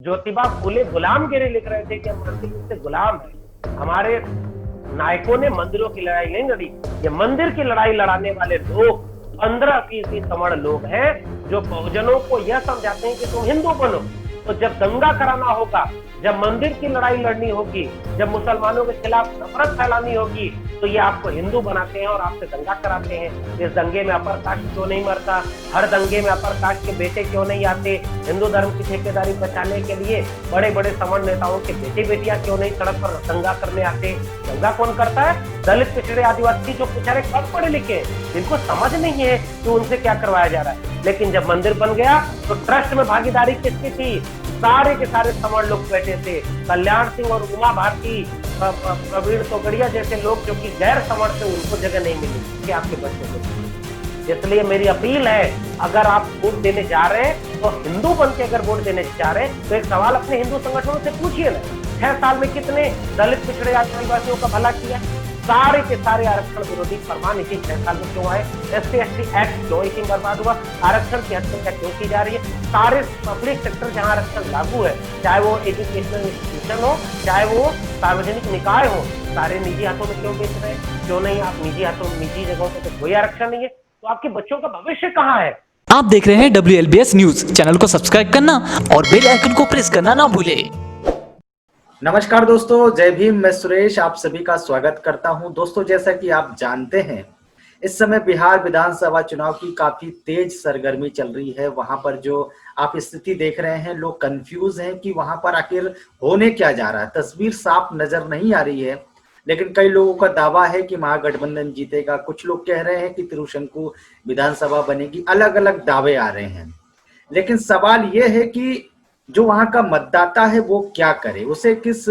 ज्योतिबा फूले गुलामगिरी लिख रहे थे कि हम आर्थिक रूप से गुलाम है। हमारे नायकों ने मंदिरों की लड़ाई नहीं लड़ी, ये मंदिर की लड़ाई लड़ाने वाले लोग 15% सवर्ण लोग हैं जो बहुजनों को यह समझाते हैं कि तुम हिंदू बनो। तो जब दंगा कराना होगा, जब मंदिर की लड़ाई लड़नी होगी, जब मुसलमानों के खिलाफ नफरत फैलानी होगी, तो ये आपको हिंदू बनाते हैं और आपसे दंगा कराते हैं। इस दंगे में अपर कास्ट क्यों नहीं मरता, हर दंगे में अपर कास्ट के बेटे क्यों नहीं आते, हिंदू धर्म की ठेकेदारी बचाने के लिए बड़े बड़े सवर्ण नेताओं के बेटे बेटियां क्यों नहीं सड़क पर दंगा करने आते। दंगा कौन करता है? दलित, पिछड़े, आदिवासी जो बेचारे कम पढ़े लिखे, जिनको समझ नहीं है कि उनसे क्या करवाया जा रहा है। लेकिन जब मंदिर बन गया तो ट्रस्ट में भागीदारी किसकी थी? सारे के सारे सवर्ण लोग बैठे थे। कल्याण सिंह और उमा भारती, प्रवीण तोगड़िया जैसे लोग जो कि गैर सवर्ण थे, उनको जगह नहीं मिली कि आपके बच्चों को। इसलिए मेरी अपील है, अगर आप वोट देने जा रहे हैं तो हिंदू बन के अगर वोट देने जा रहे हैं तो एक सवाल अपने हिंदू संगठनों से पूछिए ना, 6 साल में कितने दलित, पिछड़े, आदिवासियों का भला किया? सारे के सारे आरक्षण विरोधी फरमान इसी 6 साल में क्यों आए? SC/ST एक्ट क्यों इसी बर्बाद हुआ? आरक्षण की हत्या क्यों की जा रही है? सारे पब्लिक सेक्टर जहां आरक्षण लागू है, चाहे वो एजुकेशनल इंस्टीट्यूशन हो, चाहे वो सार्वजनिक निकाय हो, सारे निजी हाथों में क्यों बेच रहे हैं? क्यों नहीं? आप निजी हाथों, निजी जगहों पे तो कोई आरक्षण नहीं है, तो आपके बच्चों का भविष्य कहाँ है? आप देख रहे हैं WLBS न्यूज। चैनल को सब्सक्राइब करना और बेल आइकन को प्रेस करना ना भूले। नमस्कार दोस्तों, जय भीम। मैं सुरेश आप सभी का स्वागत करता हूं। दोस्तों, जैसा कि आप जानते हैं, इस समय बिहार विधानसभा चुनाव की काफी तेज सरगर्मी चल रही है। वहां पर जो आप स्थिति देख रहे हैं, लोग कंफ्यूज हैं कि वहां पर आखिर होने क्या जा रहा है। तस्वीर साफ नजर नहीं आ रही है, लेकिन कई लोगों का दावा है कि महागठबंधन जीतेगा। कुछ लोग कह रहे हैं कि त्रिशंकु विधानसभा बनेगी। अलग अलग दावे आ रहे हैं, लेकिन सवाल यह है कि जो वहां का मतदाता है वो क्या करे, उसे किस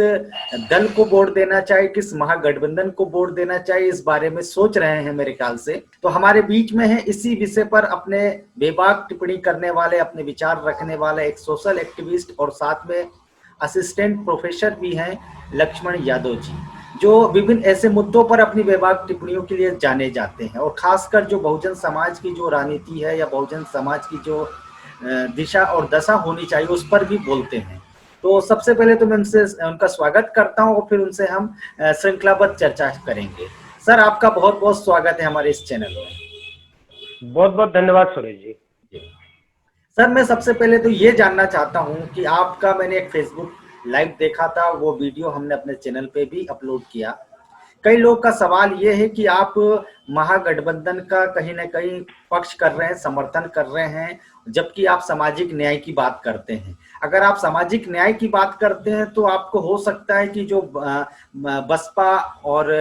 दल को वोट देना चाहिए, किस महागठबंधन को वोट देना चाहिए, इस बारे में सोच रहे हैं मेरे ख्याल से। तो हमारे बीच में है इसी विषय पर अपने बेबाक टिप्पणी करने वाले, अपने विचार रखने वाले एक सोशल एक्टिविस्ट और साथ में असिस्टेंट प्रोफेसर भी हैं, लक्ष्मण यादव जी, जो विभिन्न ऐसे मुद्दों पर अपनी बेबाक टिप्पणियों के लिए जाने जाते हैं और खासकर जो बहुजन समाज की जो राजनीति है या बहुजन समाज की जो दिशा और दशा होनी चाहिए उस पर भी बोलते हैं। तो सबसे पहले तो मैं उनसे उनका स्वागत करता हूं और फिर उनसे हम श्रृंखलाबद्ध चर्चा करेंगे। सर, आपका बहुत बहुत स्वागत है हमारे इस चैनल में। बहुत बहुत धन्यवाद सुरेश जी। सर, मैं सबसे पहले तो ये जानना चाहता हूं कि आपका मैंने एक फेसबुक लाइव देखा था, वो वीडियो हमने अपने चैनल पे भी अपलोड किया। कई लोग का सवाल ये है कि आप महागठबंधन का कहीं ना कहीं पक्ष कर रहे हैं, समर्थन कर रहे हैं, जबकि आप सामाजिक न्याय की बात करते हैं। अगर आप सामाजिक न्याय की बात करते हैं तो आपको हो सकता है कि जो बसपा और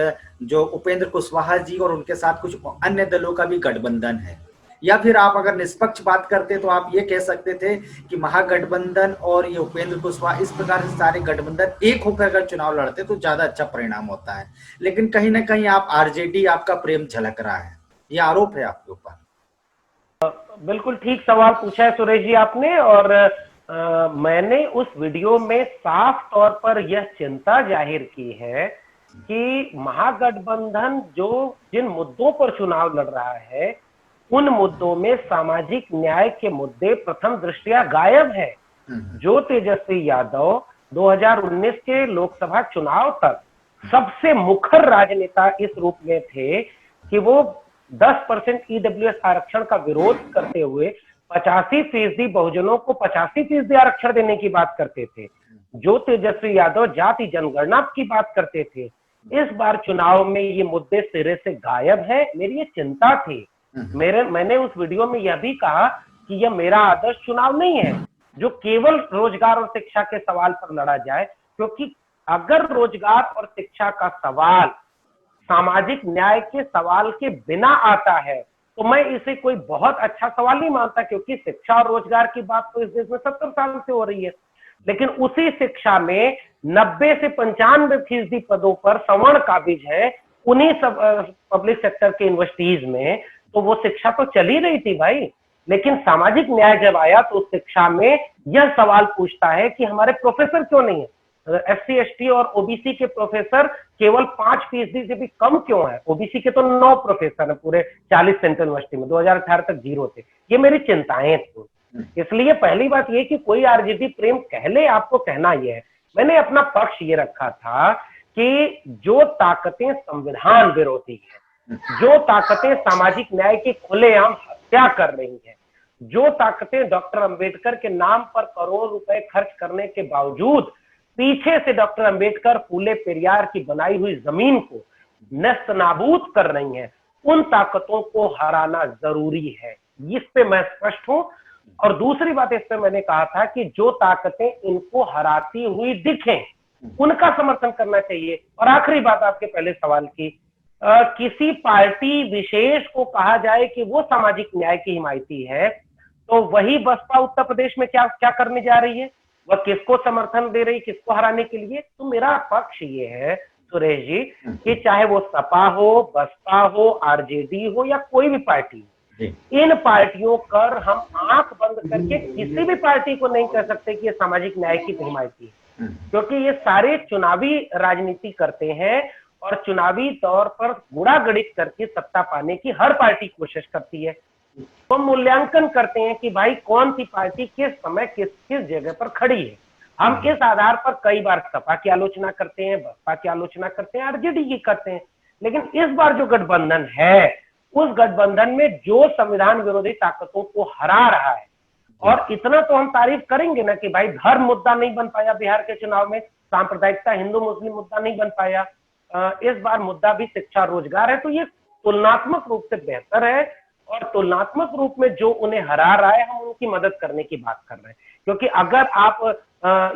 जो उपेंद्र कुशवाहा जी और उनके साथ कुछ अन्य दलों का भी गठबंधन है, या फिर आप अगर निष्पक्ष बात करते तो आप ये कह सकते थे कि महागठबंधन और ये उपेंद्र कुशवाहा, इस प्रकार से सारे गठबंधन एक होकर अगर चुनाव लड़ते तो ज्यादा अच्छा परिणाम होता है। लेकिन कहीं ना कहीं आप आरजेडी, आपका प्रेम झलक रहा है, ये आरोप है आपके ऊपर। बिल्कुल ठीक सवाल पूछा है सुरेश जी आपने। और मैंने उस वीडियो में साफ तौर पर यह चिंता जाहिर की है कि महागठबंधन जो जिन मुद्दों पर चुनाव लड़ रहा है, उन मुद्दों में सामाजिक न्याय के मुद्दे प्रथम दृष्टया गायब है। जो तेजस्वी यादव 2019 के लोकसभा चुनाव तक सबसे मुखर राजनेता इस रूप में थे कि वो 10% EWS आरक्षण का विरोध करते हुए 85% बहुजनों को 85% आरक्षण देने की बात करते थे। जो तेजस्वी यादव जाति जनगणना की बात करते थे, इस बार चुनाव में ये मुद्दे सिरे से गायब है। मेरी ये चिंता थी। मैंने उस वीडियो में यह भी कहा कि यह मेरा आदर्श चुनाव नहीं है जो केवल रोजगार और शिक्षा के सवाल पर लड़ा जाए, क्योंकि अगर रोजगार और शिक्षा का सवाल सामाजिक न्याय के सवाल के बिना आता है तो मैं इसे कोई बहुत अच्छा सवाल नहीं मानता, क्योंकि शिक्षा और रोजगार की बात तो इस देश में 70 साल से हो रही है। लेकिन उसी शिक्षा में 90 से 95% पदों पर सवर्ण काबिज है, उन्हीं सब पब्लिक सेक्टर के यूनिवर्सिटीज में, तो वो शिक्षा तो चल ही रही थी भाई। लेकिन सामाजिक न्याय जब आया तो उस शिक्षा में यह सवाल पूछता है कि हमारे प्रोफेसर क्यों नहीं है। SC/ST और OBC के प्रोफेसर केवल 5% से भी कम क्यों है? OBC के तो 9 प्रोफेसर है पूरे 40 सेंट्रल यूनिवर्सिटी में, 2018 तक 0 थे। ये मेरी चिंताएं थी। इसलिए पहली बात ये कि कोई आरजेडी प्रेम कह ले, आपको कहना यह है। मैंने अपना पक्ष ये रखा था कि जो ताकतें संविधान विरोधी हैं, जो ताकतें सामाजिक न्याय की खुलेआम हत्या कर रही हैं, जो ताकतें डॉक्टर अंबेडकर के नाम पर करोड़ों रुपए खर्च करने के बावजूद पीछे से डॉक्टर अंबेडकर, फूले पेरियार की बनाई हुई जमीन को नष्ट नाबूद कर रही हैं, उन ताकतों को हराना जरूरी है। इस पे मैं स्पष्ट हूं। और दूसरी बात इस पे मैंने कहा था कि जो ताकतें इनको हराती हुई दिखें, उनका समर्थन करना चाहिए। और आखिरी बात आपके पहले सवाल की, किसी पार्टी विशेष को कहा जाए कि वो सामाजिक न्याय की हिमायती है, तो वही बसपा उत्तर प्रदेश में क्या क्या करने जा रही है, वह किसको समर्थन दे रही, किसको हराने के लिए। तो मेरा पक्ष ये है सुरेश जी कि चाहे वो सपा हो, बसपा हो, आरजेडी हो या कोई भी पार्टी हो, इन पार्टियों पर हम आंख बंद करके किसी भी पार्टी को नहीं कह सकते कि ये सामाजिक न्याय की हिमायती है, क्योंकि ये सारे चुनावी राजनीति करते हैं और चुनावी तौर पर गुणागणित करके सत्ता पाने की हर पार्टी कोशिश करती है। तो मूल्यांकन करते हैं कि भाई कौन सी पार्टी किस समय किस किस जगह पर खड़ी है। हम इस आधार पर कई बार सपा की आलोचना करते हैं, बसपा की आलोचना करते हैं, आरजेडी की करते हैं, लेकिन इस बार जो गठबंधन है, उस गठबंधन में जो संविधान विरोधी ताकतों को हरा रहा है, और इतना तो हम तारीफ करेंगे ना कि भाई धर्म मुद्दा नहीं बन पाया बिहार के चुनाव में, सांप्रदायिकता हिंदू मुस्लिम मुद्दा नहीं बन पाया, इस बार मुद्दा भी शिक्षा रोजगार है। तो ये तुलनात्मक रूप से बेहतर है, और तुलनात्मक रूप में जो उन्हें हरा रहा है, हम उनकी मदद करने की बात कर रहे हैं। क्योंकि अगर आप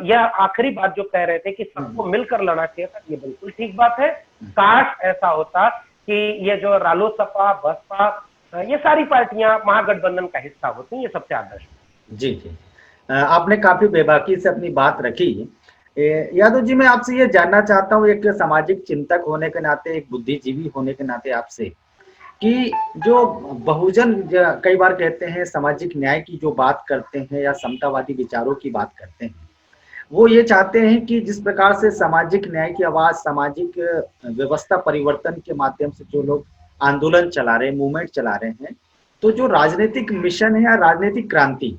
यह आखिरी बात जो कह रहे थे कि सबको मिलकर लड़ना चाहिए था, ये बिल्कुल ठीक बात है। काश ऐसा होता कि ये जो रालोसपा, बसपा, ये सारी पार्टियां महागठबंधन का हिस्सा होती, ये सबसे आदर्श। जी जी, आपने काफी बेबाकी से अपनी बात रखी। यादव जी, मैं आपसे ये जानना चाहता हूँ, एक सामाजिक चिंतक होने के नाते, एक बुद्धिजीवी होने के नाते आपसे, कि जो बहुजन कई बार कहते हैं सामाजिक न्याय की जो बात करते हैं या समतावादी विचारों की बात करते हैं, वो ये चाहते हैं कि जिस प्रकार से सामाजिक न्याय की आवाज, सामाजिक व्यवस्था परिवर्तन के माध्यम से जो लोग आंदोलन चला रहे हैं, मूवमेंट चला रहे हैं, तो जो राजनीतिक मिशन है या राजनीतिक क्रांति,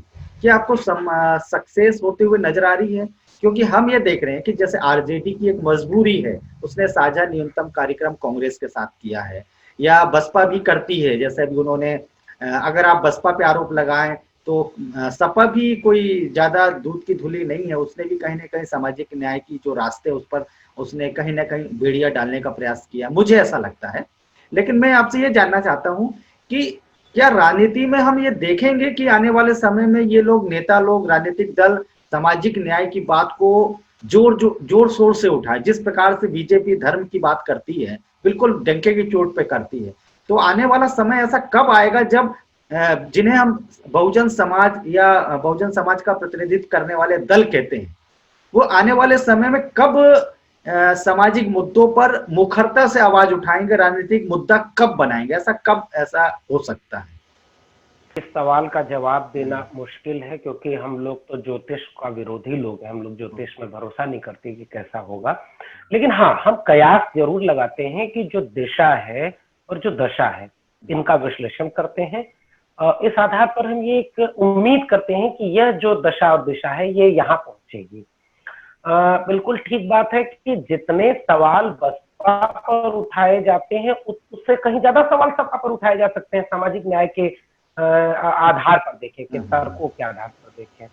क्या आपको सक्सेस होते हुए नजर आ रही है? क्योंकि हम ये देख रहे हैं कि जैसे आरजेडी की एक मजबूरी है, उसने साझा न्यूनतम कार्यक्रम कांग्रेस के साथ किया है, या बसपा भी करती है। जैसे अभी उन्होंने, अगर आप बसपा पे आरोप लगाएं तो सपा भी कोई ज्यादा दूध की धुली नहीं है, उसने भी कहीं ना कहीं सामाजिक न्याय की जो रास्ते उस पर उसने कहीं ना कहीं बेड़िया डालने का प्रयास किया, मुझे ऐसा लगता है। लेकिन मैं आपसे ये जानना चाहता हूँ कि क्या राजनीति में हम ये देखेंगे कि आने वाले समय में ये लोग, नेता लोग, राजनीतिक दल सामाजिक न्याय की बात को जोर शोर से उठाए, जिस प्रकार से बीजेपी धर्म की बात करती है, बिल्कुल डंके की चोट पे करती है। तो आने वाला समय ऐसा कब आएगा जब जिन्हें हम बहुजन समाज या बहुजन समाज का प्रतिनिधित्व करने वाले दल कहते हैं, वो आने वाले समय में कब सामाजिक मुद्दों पर मुखरता से आवाज उठाएंगे, राजनीतिक मुद्दा कब बनाएंगे? कब ऐसा हो सकता है? इस सवाल का जवाब देना मुश्किल है, क्योंकि हम लोग तो ज्योतिष का विरोधी लोग हैं, हम लोग ज्योतिष में भरोसा नहीं करते कि कैसा होगा। लेकिन हाँ, हम कयास जरूर लगाते हैं कि जो दिशा है और जो दशा है, इनका विश्लेषण करते हैं। इस आधार पर हम ये एक उम्मीद करते हैं कि यह जो दशा और दिशा है, ये यहाँ पहुंचेगी। बिल्कुल ठीक बात है कि जितने सवाल बसपा पर उठाए जाते हैं, उससे कहीं ज्यादा सवाल सपा पर उठाए जा सकते हैं। सामाजिक न्याय के आधार पर देखें, कि तर्कों के आधार पर देखें,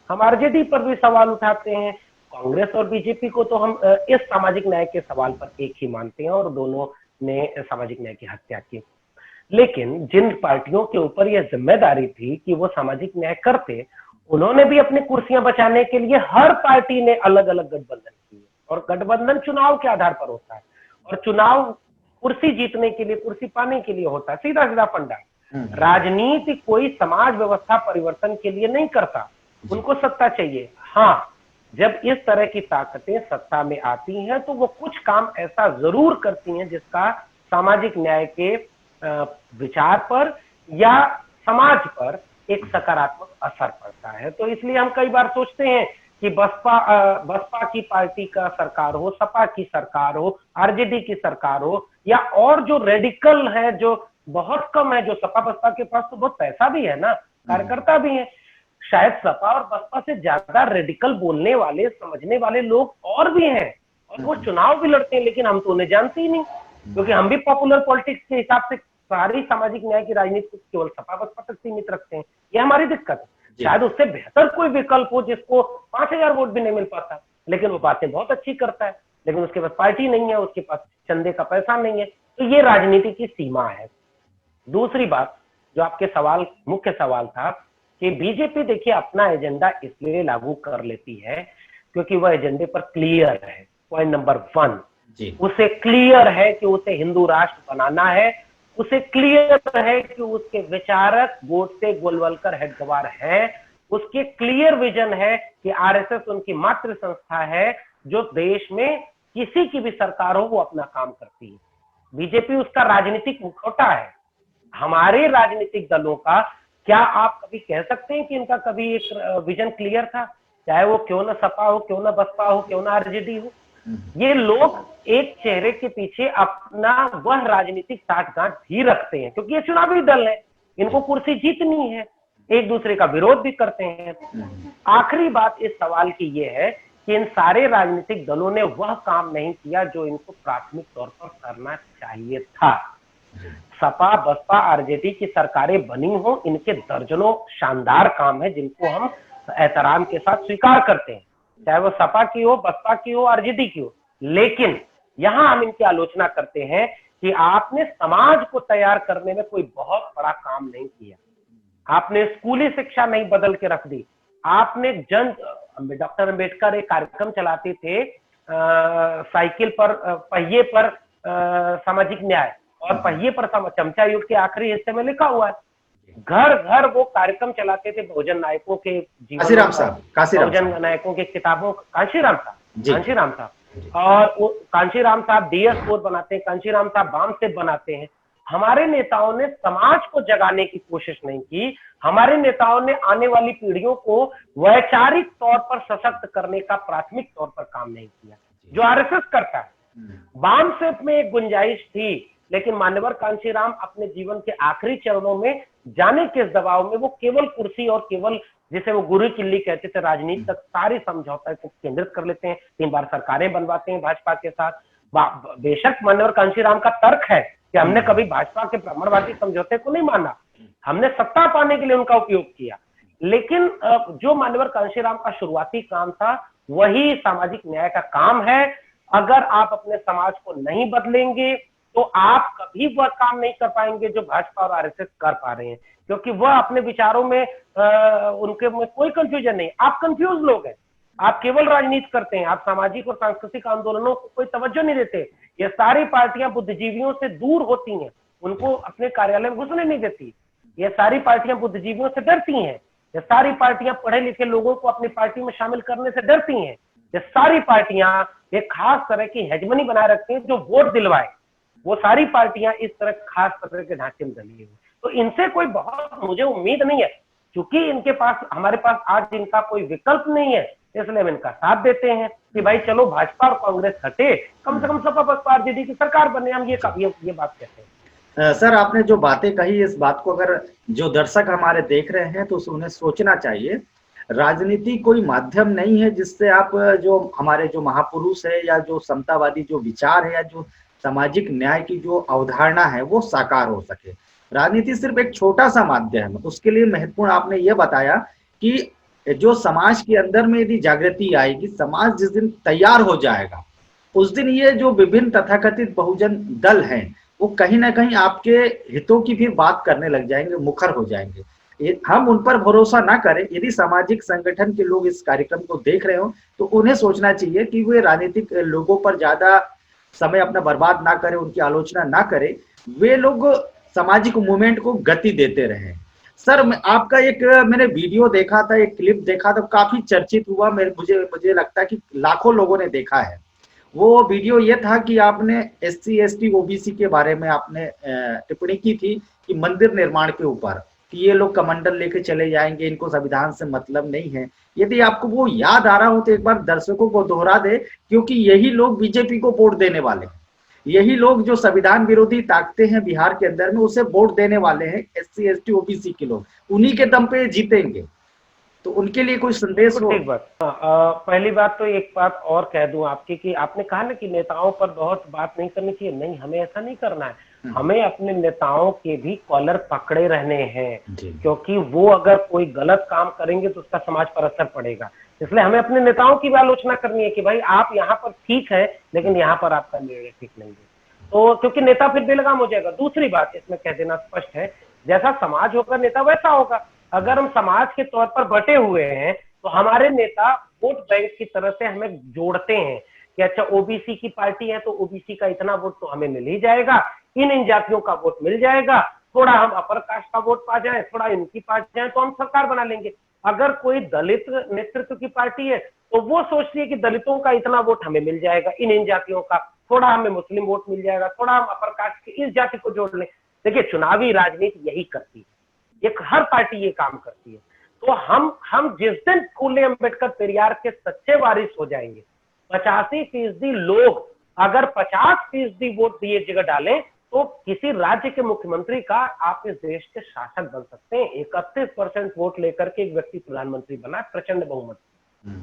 हम आरजेडी पर भी सवाल उठाते हैं। कांग्रेस और बीजेपी को तो हम इस सामाजिक न्याय के सवाल पर एक ही मानते हैं, और दोनों ने सामाजिक न्याय की हत्या की। लेकिन जिन पार्टियों के ऊपर यह जिम्मेदारी थी कि वो सामाजिक न्याय करते, उन्होंने भी अपनी कुर्सियां बचाने के लिए हर पार्टी ने अलग अलग गठबंधन किए, और गठबंधन चुनाव के आधार पर होता है, और चुनाव कुर्सी जीतने के लिए, कुर्सी पाने के लिए होता है, सीधा सीधा फंडा। राजनीति कोई समाज व्यवस्था परिवर्तन के लिए नहीं करता, उनको सत्ता चाहिए। हाँ, जब इस तरह की ताकतें सत्ता में आती हैं, तो वो कुछ काम ऐसा जरूर करती हैं जिसका सामाजिक न्याय के विचार पर या समाज पर एक सकारात्मक असर पड़ता है। तो इसलिए हम कई बार सोचते हैं कि बसपा की पार्टी का सरकार हो, सपा की सरकार हो, आरजेडी की सरकार हो, या और जो रेडिकल है, जो बहुत कम है, जो सपा बसपा के पास तो बहुत पैसा भी है ना, कार्यकर्ता भी है, शायद सपा और बसपा से ज्यादा रेडिकल बोलने वाले, समझने वाले लोग और भी हैं, और वो चुनाव भी लड़ते हैं, लेकिन हम तो उन्हें जानते ही नहीं, क्योंकि हम भी पॉपुलर पॉलिटिक्स के हिसाब से सारी सामाजिक न्याय की राजनीति को केवल सपा बसपा तक सीमित रखते हैं। ये हमारी दिक्कत है। शायद उससे बेहतर कोई विकल्प हो जिसको 5000 वोट भी नहीं मिल पाता, लेकिन वो बातें बहुत अच्छी करता है, लेकिन उसके पास पार्टी नहीं है, उसके पास चंदे का पैसा नहीं है। तो ये राजनीति की सीमा है। दूसरी बात, जो आपके सवाल, मुख्य सवाल था कि बीजेपी देखिए अपना एजेंडा इसलिए लागू कर लेती है क्योंकि वह एजेंडे पर क्लियर है। पॉइंट नंबर 1, उसे क्लियर है कि उसे हिंदू राष्ट्र बनाना है, उसे क्लियर है कि उसके विचारक गोडसे गोलवलकर हेडगवार हैं, उसके क्लियर विजन है कि आरएसएस उनकी मातृ संस्था है जो देश में किसी की भी सरकार हो वो अपना काम करती है। बीजेपी उसका राजनीतिक मुखौटा है। हमारे राजनीतिक दलों का क्या आप कभी कह सकते हैं कि इनका कभी एक विजन क्लियर था? चाहे वो क्यों ना सपा हो, क्यों ना बसपा हो, क्यों ना आरजेडी हो, ये लोग एक चेहरे के पीछे अपना वह राजनीतिक साठगांठ भी रखते हैं, क्योंकि ये चुनावी दल है, इनको कुर्सी जीतनी है, एक दूसरे का विरोध भी करते हैं। आखिरी बात इस सवाल की ये है कि इन सारे राजनीतिक दलों ने वह काम नहीं किया जो इनको प्राथमिक तौर पर करना चाहिए था। सपा बसपा आरजेडी की सरकारें बनी हो, इनके दर्जनों शानदार काम है जिनको हम एहतराम के साथ स्वीकार करते हैं, चाहे वो सपा की हो, बसपा की हो, आरजेडी की हो। लेकिन यहां हम इनकी आलोचना करते हैं कि आपने समाज को तैयार करने में कोई बहुत बड़ा काम नहीं किया। आपने स्कूली शिक्षा नहीं बदल के रख दी। आपने डॉक्टर अंबेडकर एक कार्यक्रम चलाते थे, साइकिल पर, पहिए पर सामाजिक न्याय, और पहिए पर चमचा युग के आखिरी हिस्से में लिखा हुआ है। घर घर वो कार्यक्रम चलाते थे बहुजन नायकों के जीवन, बहुजन नायकों की किताबों, कांशीराम साहब, और वो कांशीराम साहब DS 4 बनाते हैं, कांशीराम साहब बाम से बनाते हैं। हमारे नेताओं ने समाज को जगाने की कोशिश नहीं की। हमारे नेताओं ने आने वाली पीढ़ियों को वैचारिक तौर पर सशक्त करने का प्राथमिक तौर पर काम नहीं किया, जो आरएसएस करता है। बाम से में एक गुंजाइश थी, लेकिन मान्यवर कांशीराम अपने जीवन के आखिरी चरणों में जाने के दबाव में वो केवल कुर्सी और केवल, जिसे वो गुरु किल्ली कहते थे, राजनीति तक सारी समझौता को केंद्रित कर लेते हैं। 3 बार सरकारें बनवाते हैं भाजपा के साथ। बेशक मान्यवर कांशीराम का तर्क है कि हमने कभी भाजपा के ब्राह्मणवादी समझौते को नहीं माना, हमने सत्ता पाने के लिए उनका उपयोग किया। लेकिन जो मान्यवर कांशीराम का शुरुआती काम था वही सामाजिक न्याय का काम है। अगर आप अपने समाज को नहीं बदलेंगे तो आप कभी वह काम नहीं कर पाएंगे जो भाजपा और आरएसएस कर पा रहे हैं, क्योंकि वह अपने विचारों में उनके में कोई कंफ्यूजन नहीं। आप कंफ्यूज लोग हैं, आप केवल राजनीति करते हैं, आप सामाजिक और सांस्कृतिक आंदोलनों को कोई तवज्जो नहीं देते। ये सारी पार्टियां बुद्धिजीवियों से दूर होती हैं, उनको अपने कार्यालय में घुसने नहीं देती। ये सारी पार्टियां बुद्धिजीवियों से डरती हैं। ये सारी पार्टियां पढ़े लिखे लोगों को अपनी पार्टी में शामिल करने से डरती हैं। ये सारी पार्टियां एक खास तरह की हेजमनी बनाए रखती हैं जो वोट दिलवाए। वो सारी पार्टियां इस तरह खास तरह के ढांचे में डली हुई, तो इनसे कोई बहुत मुझे उम्मीद नहीं है, क्योंकि इनके पास, हमारे पास आज इनका कोई विकल्प नहीं है, इसलिए हम इनका साथ देते हैं कि भाई चलो भाजपा और कांग्रेस हटे, कम से कम सपा बसपा आरजेडी की सरकार बने। हम ये बात कहते हैं। सर, आपने जो बातें कही, इस बात को अगर जो दर्शक हमारे देख रहे हैं तो उन्हें सोचना चाहिए। राजनीति कोई माध्यम नहीं है जिससे आप जो हमारे जो महापुरुष है या जो समतावादी जो विचार है या जो सामाजिक न्याय की जो अवधारणा है वो साकार हो सके। राजनीति सिर्फ एक छोटा सा माध्यम है। उसके लिए महत्वपूर्ण आपने ये बताया कि जो समाज के अंदर में यदि जागृति आएगी, समाज जिस दिन तैयार हो जाएगा उस दिन ये जो विभिन्न तथाकथित बहुजन दल हैं वो कहीं ना कहीं आपके हितों की भी बात करने लग जाएंगे, मुखर हो जाएंगे। हम उन पर भरोसा ना करें। यदि सामाजिक संगठन के लोग इस कार्यक्रम को देख रहे हो तो उन्हें सोचना चाहिए कि वे राजनीतिक लोगों पर ज्यादा समय अपना बर्बाद ना करें, उनकी आलोचना ना करें, वे लोग सामाजिक मूवमेंट को गति देते रहे। सर, आपका एक मैंने वीडियो देखा था, एक क्लिप देखा था, काफी चर्चित हुआ। मुझे लगता है कि लाखों लोगों ने देखा है। वो वीडियो ये था कि आपने SC ST OBC के बारे में आपने टिप्पणी की थी कि मंदिर निर्माण के ऊपर कि ये लोग कमंडल लेके चले जाएंगे, इनको संविधान से मतलब नहीं है। यदि आपको वो याद आ रहा हो तो एक बार दर्शकों को दोहरा दे, क्योंकि यही लोग बीजेपी को वोट देने वाले हैं। यही लोग जो संविधान विरोधी ताकतें हैं बिहार के अंदर में, उसे वोट देने वाले हैं SC ST OBC के लोग, उन्हीं के दम पे जीतेंगे। तो उनके लिए कोई संदेश हो? ठीक बात। पहली बात तो एक बात और कह दूं आपकी कि आपने कहा ना कि नेताओं पर बहुत बात नहीं करनी चाहिए। नहीं, हमें ऐसा नहीं करना है। हमें अपने नेताओं के भी कॉलर पकड़े रहने हैं, क्योंकि वो अगर कोई गलत काम करेंगे तो उसका समाज पर असर पड़ेगा। इसलिए हमें अपने नेताओं की भी आलोचना करनी है कि भाई आप यहाँ पर ठीक है, लेकिन यहाँ पर आपका निर्णय ठीक नहीं है। तो क्योंकि नेता फिर बेलगाम हो जाएगा। दूसरी बात इसमें कह देना स्पष्ट है, जैसा समाज होगा नेता वैसा होगा। अगर हम समाज के तौर पर बटे हुए हैं तो हमारे नेता वोट बैंक की तरह से हमें जोड़ते हैं कि अच्छा ओबीसी की पार्टी है तो ओबीसी का इतना वोट तो हमें मिल ही जाएगा, इन जातियों का वोट मिल जाएगा, थोड़ा हम अपर कास्ट का वोट पा जाए, थोड़ा इनकी पा जाए तो हम सरकार बना लेंगे। अगर कोई दलित नेतृत्व की पार्टी है तो वो सोचती है कि दलितों का इतना वोट हमें मिल जाएगा, इन जातियों का थोड़ा हमें मुस्लिम वोट मिल जाएगा, थोड़ा हम अपर कास्ट की इस जाति को जोड़ लें। देखिए, चुनावी राजनीति यही करती है, एक हर पार्टी ये काम करती है। तो हम जिस दिन फूले अंबेडकर पेरियार के सच्चे वारिस हो जाएंगे, 85% लोग अगर 50% वोट दिए जगह डालें तो किसी राज्य के मुख्यमंत्री का आप इस देश के शासक बन सकते हैं। 31% वोट लेकर के एक व्यक्ति प्रधानमंत्री बना, प्रचंड बहुमत,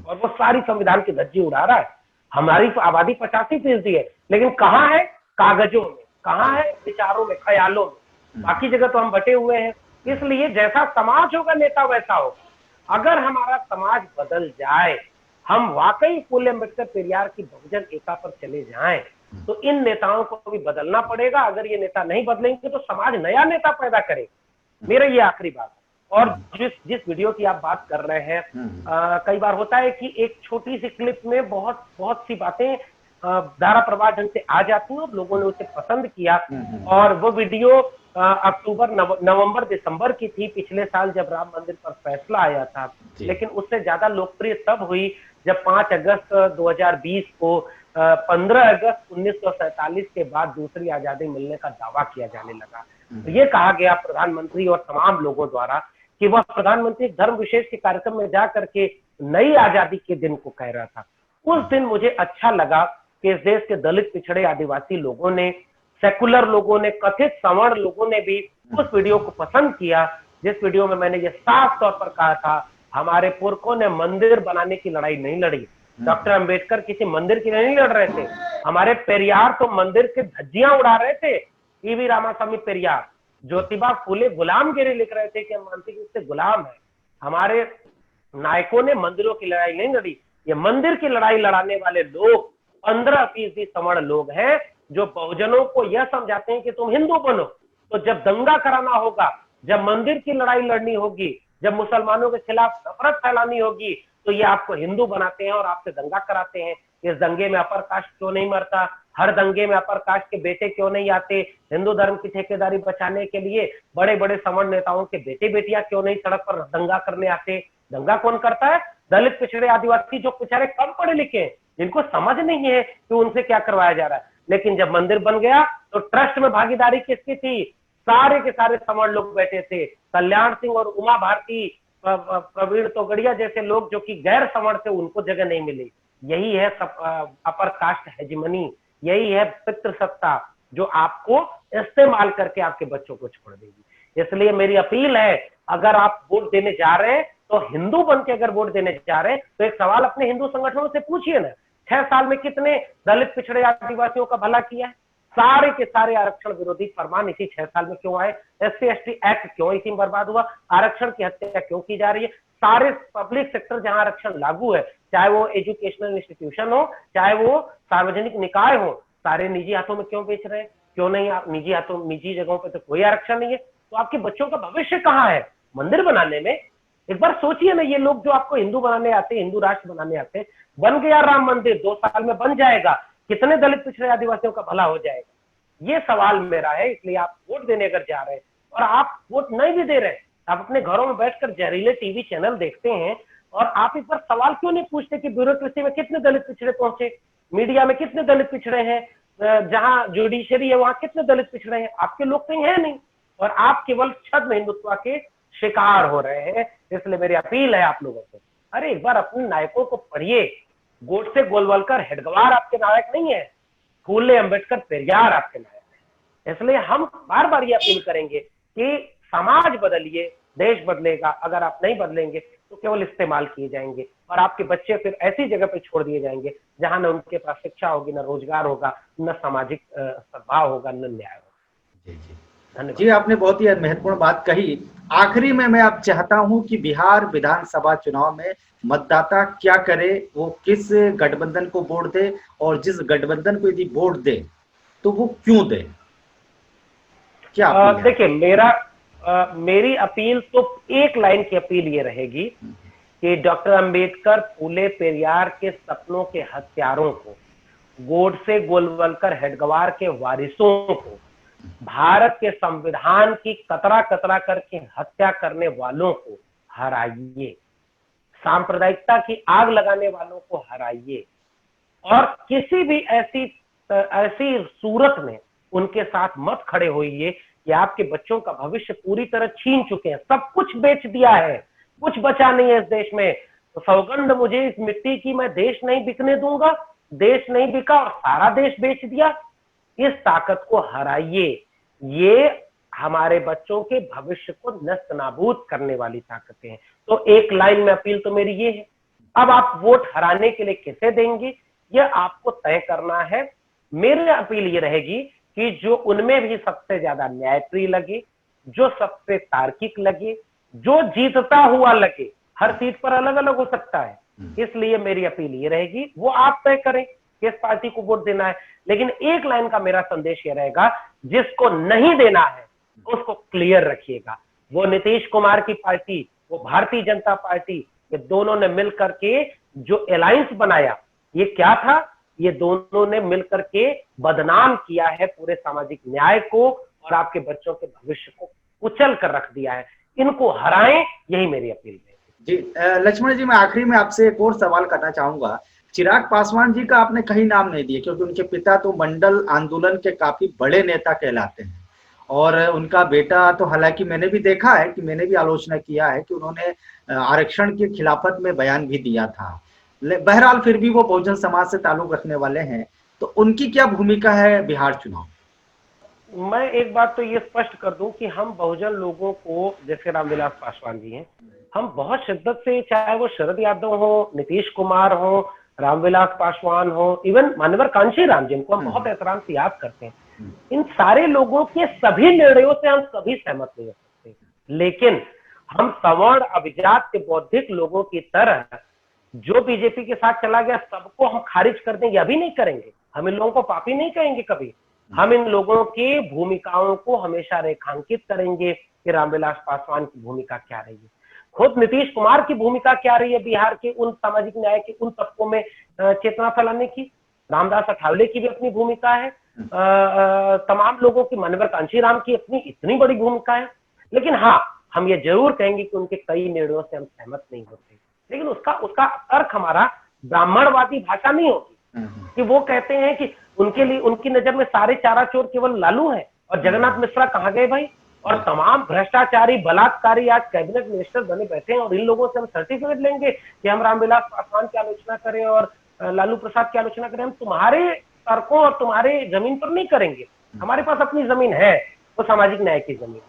और वो सारी संविधान की धज्जी उड़ा रहा है। हमारी आबादी 85% है, लेकिन कहाँ है? कागजों में, कहाँ है? विचारों में, ख्यालों में। बाकी जगह तो हम बटे हुए हैं। इसलिए जैसा समाज होगा नेता वैसा होगा। अगर हमारा समाज बदल जाए, हम वाकई फूले अंबेडकर पेरियार की बहुजन एका पर चले जाएं, तो इन नेताओं को भी बदलना पड़ेगा। अगर ये नेता नहीं बदलेंगे तो समाज नया नेता पैदा करेगा। मेरा ये आखिरी बात। और जिस वीडियो की आप बात कर रहे हैं, कई बार होता है कि एक छोटी सी क्लिप में बहुत सी बातें धारा प्रवाह ढंग से आ जाती हैं और लोगों ने उसे पसंद किया। और वो वीडियो अक्टूबर, नवंबर, दिसंबर की थी, पिछले साल जब राम मंदिर पर फैसला आया था। लेकिन उससे ज्यादा लोकप्रिय तब हुई जब 5 अगस्त 2020 को 15 अगस्त 1947 के बाद दूसरी आजादी मिलने का दावा किया जाने लगा। तो ये कहा गया प्रधानमंत्री और तमाम लोगों द्वारा कि वह प्रधानमंत्री धर्म विशेष के कार्यक्रम में जाकर के नई आजादी के दिन को कह रहा था। उस दिन मुझे अच्छा लगा कि इस देश के दलित, पिछड़े, आदिवासी लोगों ने, सेकुलर लोगों ने, कथित सवर्ण लोगों ने भी उस वीडियो को पसंद किया, जिस वीडियो में मैंने ये साफ तौर पर कहा था, हमारे पुरखों ने मंदिर बनाने की लड़ाई नहीं लड़ी। डॉक्टर अंबेडकर किसी मंदिर की नहीं लड़ रहे थे। हमारे पेरियार तो मंदिर के धज्जियां उड़ा रहे थे। ईवी रामास्वामी पेरियार, ज्योतिबा फूले गुलामगिरी लिख रहे थे कि हम मानसिक रूप से गुलाम है। हमारे नायकों ने मंदिरों की लड़ाई नहीं लड़ी। ये मंदिर की लड़ाई लड़ाने वाले लोग 15% सवर्ण लोग हैं, जो बहुजनों को यह समझाते हैं कि तुम हिंदू बनो। तो जब दंगा कराना होगा, जब मंदिर की लड़ाई लड़नी होगी, जब मुसलमानों के खिलाफ नफरत फैलानी होगी, तो ये आपको हिंदू बनाते हैं और आपसे दंगा कराते हैं। इस दंगे में अपर कास्ट क्यों नहीं मरता? हर दंगे में अपर कास्ट के बेटे क्यों नहीं आते? हिंदू धर्म की ठेकेदारी बचाने के लिए बड़े बड़े सवर्ण नेताओं के बेटे बेटियां क्यों नहीं सड़क पर दंगा करने आते? दंगा कौन करता है? दलित, पिछड़े, आदिवासी, जो बेचारे कम पढ़े लिखे हैं, जिनको समझ नहीं है कि उनसे क्या करवाया जा रहा है। लेकिन जब मंदिर बन गया तो ट्रस्ट में भागीदारी किसकी थी? सारे के सारे सवर्ण लोग बैठे थे। कल्याण सिंह और उमा भारती, प्रवीण तोगड़िया जैसे लोग जो कि गैर सवर्ण थे, उनको जगह नहीं मिली। यही है अपर कास्ट हेजिमनी, यही है पितृसत्ता, जो आपको इस्तेमाल करके आपके बच्चों को छोड़ देगी। इसलिए मेरी अपील है, अगर आप वोट देने जा रहे हैं तो हिंदू बन के अगर वोट देने जा रहे हैं तो एक सवाल अपने हिंदू संगठनों से पूछिए ना, 6 साल में कितने दलित, पिछड़े, आदिवासियों का भला किया है? सारे के सारे आरक्षण विरोधी फरमान इसी 6 साल में क्यों आए? SC/ST एक्ट क्यों इसी में बर्बाद हुआ? आरक्षण की हत्या क्यों की जा रही है? सारे पब्लिक सेक्टर जहां आरक्षण लागू है, चाहे वो एजुकेशनल इंस्टीट्यूशन हो, चाहे वो सार्वजनिक निकाय हो, सारे निजी हाथों में क्यों बेच रहे हैं? क्यों नहीं? निजी हाथों, निजी जगहों पे तो कोई आरक्षण नहीं है। तो आपके बच्चों का भविष्य कहाँ है? मंदिर बनाने में? एक बार सोचिए ना, ये लोग जो आपको हिंदू बनाने आते हैं, हिंदू राष्ट्र बनाने आते हैं, बन गया राम मंदिर, 2 साल में बन जाएगा, कितने दलित, पिछड़े, आदिवासियों का भला हो जाएगा? ये सवाल मेरा है। इसलिए आप वोट देने अगर जा रहे हैं और आप वोट नहीं भी दे रहे हैं, आप अपने घरों में बैठकर जहरीले टीवी चैनल देखते हैं और आप एक बार सवाल क्यों नहीं पूछते कि ब्यूरोक्रेसी में कितने दलित पिछड़े पहुंचे, मीडिया में कितने दलित पिछड़े हैं, जहां जुडिशरी है वहां कितने दलित पिछड़े हैं? आपके लोग कहीं है नहीं, और आप केवल छद्म हिंदुत्व के शिकार हो रहे हैं। इसलिए मेरी अपील है आप लोगों से, अरे एक बार अपने नायकों को पढ़िए। गोडसे गोलवलकर हेडगवार आपके नायक नहीं है, फूले अंबेडकर पेरियार आपके नायक है। इसलिए हम बार बार ये अपील करेंगे कि समाज बदलिए, देश बदलेगा। अगर आप नहीं बदलेंगे तो केवल इस्तेमाल किए जाएंगे और आपके बच्चे फिर ऐसी जगह पे छोड़ दिए जाएंगे जहां न उनके पास शिक्षा होगी, न रोजगार होगा, न सामाजिक सद्भाव होगा, न न्याय होगा। जी जी धन्यवाद। जी, आपने बहुत ही महत्वपूर्ण बात कही। आखिरी में मैं अब चाहता हूं कि बिहार विधानसभा चुनाव में मतदाता क्या करे, वो किस गठबंधन को वोट दे, और जिस गठबंधन को यदि वोट दे तो वो क्यों दे, क्या अपील है? देखिए, मेरी अपील तो एक लाइन की अपील ये रहेगी कि डॉक्टर अंबेडकर, फूले, पेरियार के सपनों के हत्यारों को, गोडसे, गोलवलकर, हेडगवार के वारिसों को, भारत के संविधान की कतरा कतरा करके हत्या करने वालों को हराइए, सांप्रदायिकता की आग लगाने वालों को हराइए और किसी भी ऐसी सूरत में उनके साथ मत खड़े होइए कि आपके बच्चों का भविष्य पूरी तरह छीन चुके हैं, सब कुछ बेच दिया है, कुछ बचा नहीं है इस देश में। तो सौगंध मुझे इस मिट्टी की, मैं देश नहीं बिकने दूंगा, देश नहीं बिका और सारा देश बेच दिया। इस ताकत को हराइए, ये हमारे बच्चों के भविष्य को नस्त नाबूद करने वाली ताकतें हैं। तो एक लाइन में अपील तो मेरी ये है। अब आप वोट हराने के लिए किसे देंगे, यह आपको तय करना है। मेरी अपील ये रहेगी कि जो उनमें भी सबसे ज्यादा न्यायप्रिय लगे, जो सबसे तार्किक लगे, जो जीतता हुआ लगे, हर सीट पर अलग अलग हो सकता है, इसलिए मेरी अपील ये रहेगी, वो आप तय करें किस पार्टी को वोट देना है। लेकिन एक लाइन का मेरा संदेश ये रहेगा, जिसको नहीं देना है उसको क्लियर रखिएगा। वो नीतीश कुमार की पार्टी, वो भारतीय जनता पार्टी, ये दोनों ने मिलकर के जो अलायंस बनाया, ये क्या था? ये दोनों ने मिलकर के बदनाम किया है पूरे सामाजिक न्याय को और आपके बच्चों के भविष्य को कुचल कर रख दिया है। इनको हराएं, यही मेरी अपील है। जी लक्ष्मण जी, मैं आखिरी में आपसे एक और सवाल करना चाहूंगा। चिराग पासवान जी का आपने कहीं नाम नहीं दिया, क्योंकि उनके पिता तो मंडल आंदोलन के काफी बड़े नेता कहलाते हैं और उनका बेटा तो, हालांकि मैंने भी देखा है कि मैंने भी आलोचना किया है कि उन्होंने आरक्षण की खिलाफत में बयान भी दिया था। बहरहाल फिर भी वो बहुजन समाज से ताल्लुक रखने वाले हैं, तो उनकी क्या भूमिका है बिहार चुनाव? मैं एक बात तो ये स्पष्ट कर दूं कि हम बहुजन लोगों को, जैसे रामविलास पासवान जी हैं, हम बहुत शिद्दत से, चाहे वो शरद यादव हो, नीतीश कुमार हो, रामविलास पासवान हो, इवन मानवर कांशीराम जिनको हम बहुत एहतराम से याद करते हैं, इन सारे लोगों के सभी निर्णयों से हम कभी सहमत नहीं हो सकते। लेकिन हम सवर्ण, अभिजात के बौद्धिक लोगों की तरह जो बीजेपी के साथ चला गया सबको हम खारिज कर देंगे, अभी नहीं करेंगे। हम इन लोगों को पापी नहीं कहेंगे कभी। हम इन लोगों की भूमिकाओं को हमेशा रेखांकित करेंगे कि रामविलास पासवान की भूमिका क्या रही है, खुद नीतीश कुमार की भूमिका क्या रही है बिहार के उन सामाजिक न्याय के उन तबकों में चेतना फैलाने की। रामदास अठावले की भी अपनी भूमिका है, तमाम लोगों की, मानवर कांशीराम की अपनी इतनी बड़ी भूमिका है। लेकिन हाँ, हम ये जरूर कहेंगे कि उनके कई निर्णयों से हम सहमत नहीं होते, लेकिन उसका अर्थ हमारा ब्राह्मणवादी भाषा नहीं होगी कि वो कहते हैं कि उनके लिए, उनकी नजर में सारे चारा चोर केवल लालू है और जगन्नाथ मिश्रा कहाँ गए भाई, और तमाम भ्रष्टाचारी, बलात्कारी आज कैबिनेट मिनिस्टर बने बैठे हैं और इन लोगों से हम सर्टिफिकेट लेंगे कि हम रामविलास पासवान की आलोचना करें और लालू प्रसाद की आलोचना करें। हम तुम्हारे तर्कों और तुम्हारे जमीन पर नहीं करेंगे, हमारे पास अपनी जमीन है, वो सामाजिक न्याय की जमीन।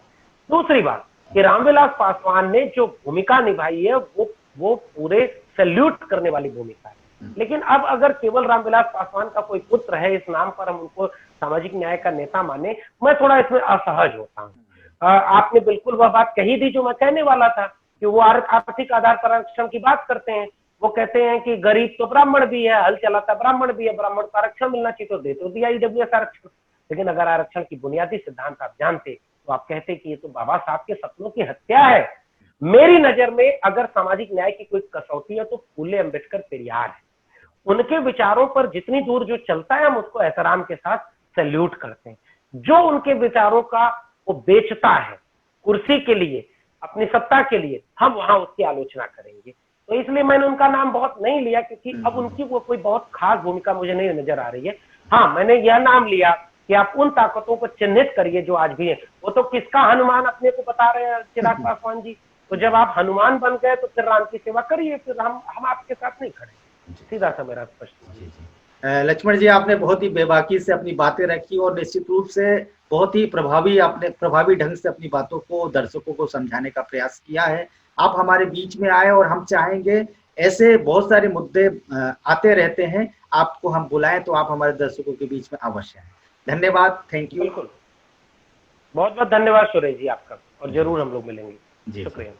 दूसरी बात कि रामविलास पासवान ने जो भूमिका निभाई है वो पूरे सैल्यूट करने वाली भूमिका है। लेकिन अब अगर केवल रामविलास पासवान का कोई पुत्र है, इस नाम पर हम उनको सामाजिक न्याय का नेता माने, मैं थोड़ा इसमें असहज होता हूँ। आपने बिल्कुल वह बात कही थी जो मैं कहने वाला था कि वो आर्थिक आधार पर आरक्षण की बात करते हैं। वो कहते हैं कि गरीब तो ब्राह्मण भी है, हल चलाता ब्राह्मण भी है, ब्राह्मण को आरक्षण मिलना चाहिए तो दे तो दिया ईडब्ल्यूएस आरक्षण। लेकिन अगर आरक्षण की बुनियादी सिद्धांत आप जानते तो आप कहते कि ये तो बाबा साहब के सपनों की हत्या है। मेरी नजर में अगर सामाजिक न्याय की कोई कसौटी है तो फूले, अंबेडकर, पेरियार है। उनके विचारों पर जितनी दूर जो चलता है हम उसको एहतराम के साथ सैल्यूट करते हैं। जो उनके विचारों का वो बेचता है कुर्सी के लिए, अपनी सत्ता के लिए, हम वहां उसकी आलोचना करेंगे। तो इसलिए मैंने उनका नाम बहुत नहीं लिया, क्योंकि अब उनकी वो कोई बहुत खास भूमिका मुझे नहीं नजर आ रही है। हाँ, मैंने यह नाम लिया कि आप उन ताकतों को चिन्हित करिए जो आज भी है। वो तो किसका हनुमान अपने को बता रहे हैं चिराग पासवान जी, तो जब आप हनुमान बन गए तो फिर राम की सेवा करिए, फिर हम आपके साथ नहीं खड़े। सीधा सा मेरा स्पष्ट। लक्ष्मण जी, आपने बहुत ही बेबाकी से अपनी बातें रखी और निश्चित रूप से बहुत ही प्रभावी ढंग से अपनी बातों को दर्शकों को समझाने का प्रयास किया है। आप हमारे बीच में आए, और हम चाहेंगे ऐसे बहुत सारे मुद्दे आते रहते हैं, आपको हम बुलाएं तो आप हमारे दर्शकों के बीच में अवश्य आए। धन्यवाद, थैंक यू। बिल्कुल, बहुत बहुत धन्यवाद सुरेश जी आपका, और जरूर हम लोग मिलेंगे। जी। शुक्रिया।